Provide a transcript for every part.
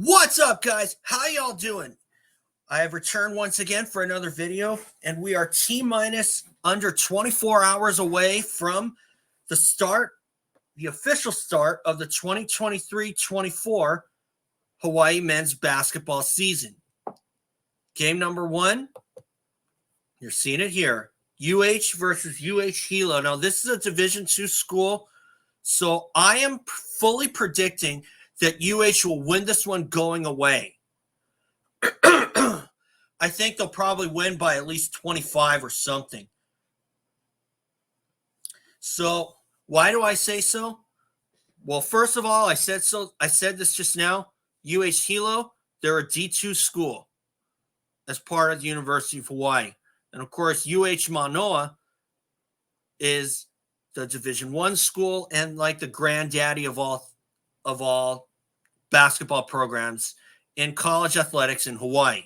What's up, guys? How y'all doing? I have returned once again for another video, and we are T-minus under 24 hours away from the official start of the 2023-24 Hawaii men's basketball season. Game number one, you're seeing it here. UH versus UH-Hilo. Now, this is a Division II school, so I am fully predicting that UH will win this one going away. I think they'll probably win by at least 25 or something. So why do I say so? Well, first of all, I said this just now. UH-Hilo, they're a D2 school as part of the University of Hawaii. And of course, UH-Manoa is the Division I school and like the granddaddy of all basketball programs in college athletics in Hawaii.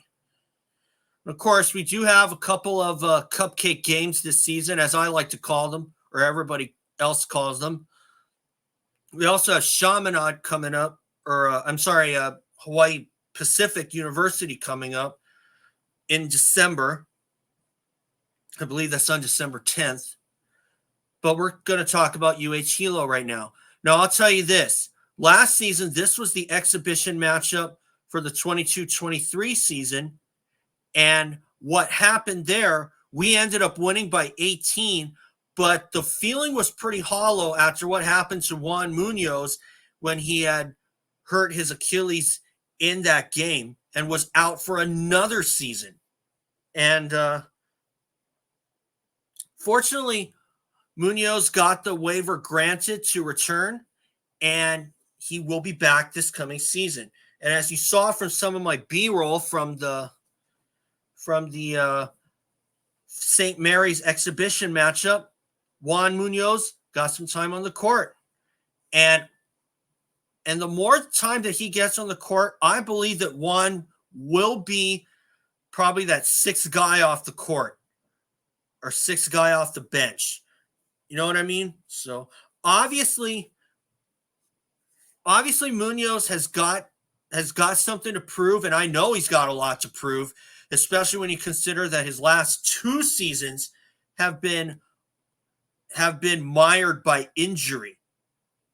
Of course, we do have a couple of cupcake games this season, as I like to call them, or everybody else calls them. We also have Chaminade coming up, Hawaii Pacific University coming up in December. I believe that's on December 10th. But we're going to talk about UH-Hilo right now. Now, I'll tell you this. Last season, this was the exhibition matchup for the 22-23 season. And what happened there, we ended up winning by 18, but the feeling was pretty hollow after what happened to Juan Munoz when he had hurt his Achilles in that game and was out for another season. And fortunately, Munoz got the waiver granted to return, and he will be back this coming season. And as you saw from some of my B-roll from the St. Mary's exhibition matchup, Juan Munoz got some time on the court. And the more time that he gets on the court, I believe that Juan will be probably that sixth guy off the court or sixth guy off the bench. You know what I mean? So obviously Munoz has got something to prove, and I know he's got a lot to prove, especially when you consider that his last two seasons have been mired by injury.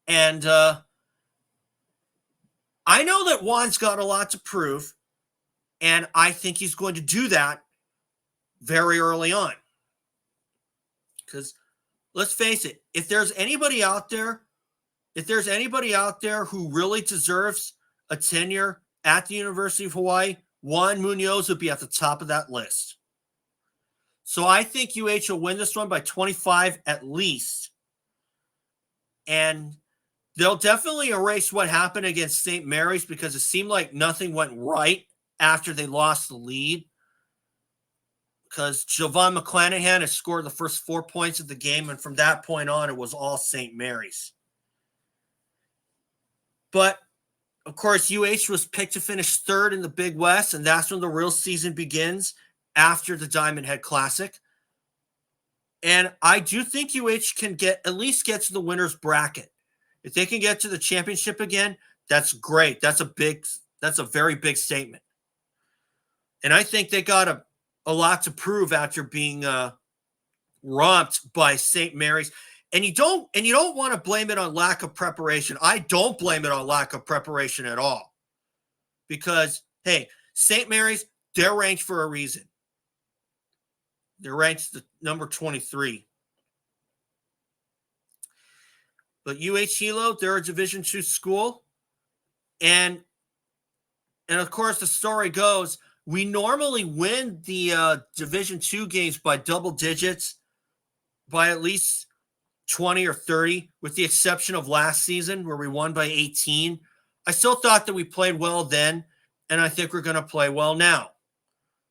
And I know that Juan's got a lot to prove, and I think he's going to do that very early on. Because let's face it, if there's anybody out there who really deserves a tenure at the University of Hawaii, Juan Munoz would be at the top of that list. So I think UH will win this one by 25 at least. And they'll definitely erase what happened against St. Mary's because it seemed like nothing went right after they lost the lead. Because Jovan McClanahan has scored the first 4 points of the game, and from that point on, it was all St. Mary's. But, of course, UH was picked to finish third in the Big West, and that's when the real season begins after the Diamond Head Classic. And I do think UH can at least get to the winner's bracket. If they can get to the championship again, that's great. That's a very big statement. And I think they got a lot to prove after being romped by St. Mary's. And you don't want to blame it on lack of preparation. I don't blame it on lack of preparation at all. Because, hey, St. Mary's, they're ranked for a reason. They're ranked the number 23. But UH-Hilo, they're a Division II school. And of course, the story goes, we normally win the Division II games by double digits, by at least 20 or 30, with the exception of last season where we won by 18. I still thought that we played well then, and I think we're going to play well now.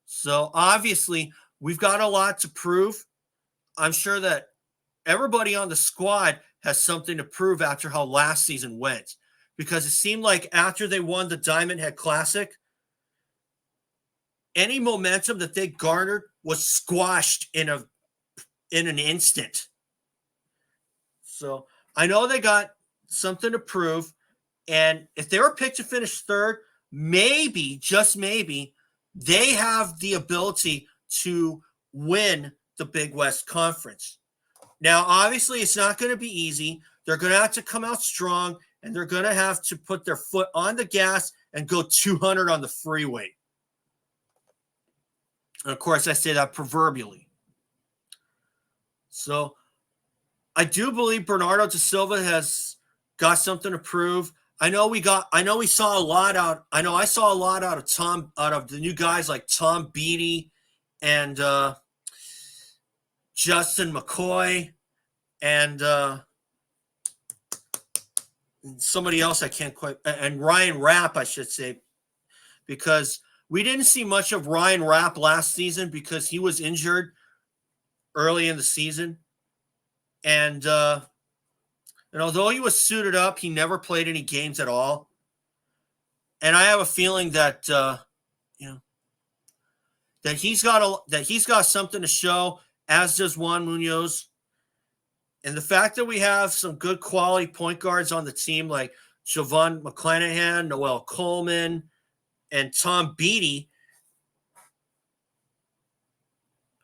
So obviously, we've got a lot to prove. I'm sure that everybody on the squad has something to prove after how last season went, because it seemed like after they won the Diamond Head Classic, any momentum that they garnered was squashed in an instant. So I know they got something to prove. And if they were picked to finish third, maybe, just maybe, they have the ability to win the Big West Conference. Now, obviously, it's not going to be easy. They're going to have to come out strong, and they're going to have to put their foot on the gas and go 200 on the freeway. And, of course, I say that proverbially. So, I do believe Bernardo de Silva has got something to prove. I know we saw a lot out. I know I saw a lot out of the new guys like Tom Beattie and Justin McKoy and somebody else I can't quite, and Ryan Rapp, I should say, because we didn't see much of Ryan Rapp last season because he was injured early in the season. And although he was suited up, he never played any games at all. And I have a feeling that that he's got something to show, as does Juan Munoz. And the fact that we have some good quality point guards on the team like Javon McClanahan, Noel Coleman, and Tom Beattie,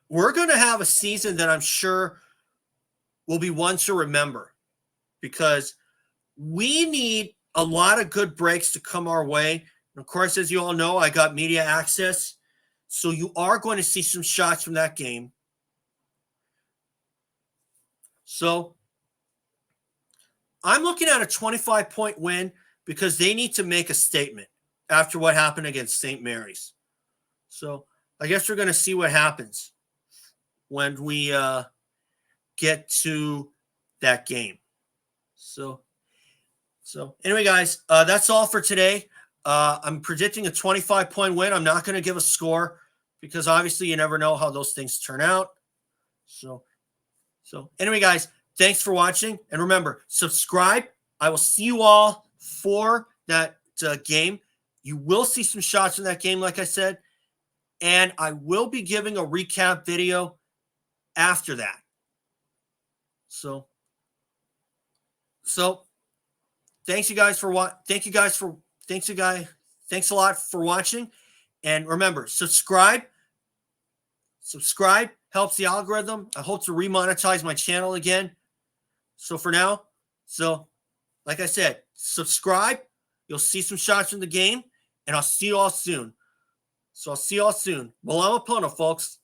we're going to have a season that I'm sure will be one to remember, because we need a lot of good breaks to come our way. And of course, as you all know, I got media access, so you are going to see some shots from that game. So I'm looking at a 25-point win because they need to make a statement after what happened against St. Mary's. So I guess we're going to see what happens when we get to that game. So anyway, guys, that's all for today. I'm predicting a 25-point win. I'm not going to give a score because obviously you never know how those things turn out. So anyway, guys, thanks for watching. And remember, subscribe. I will see you all for that game. You will see some shots in that game, like I said. And I will be giving a recap video after that. So thanks a lot for watching. And remember, subscribe helps the algorithm. I hope to remonetize my channel again. So for now, like I said, subscribe. You'll see some shots from the game, and I'll see you all soon. So I'll see you all soon. Malama Pono, folks.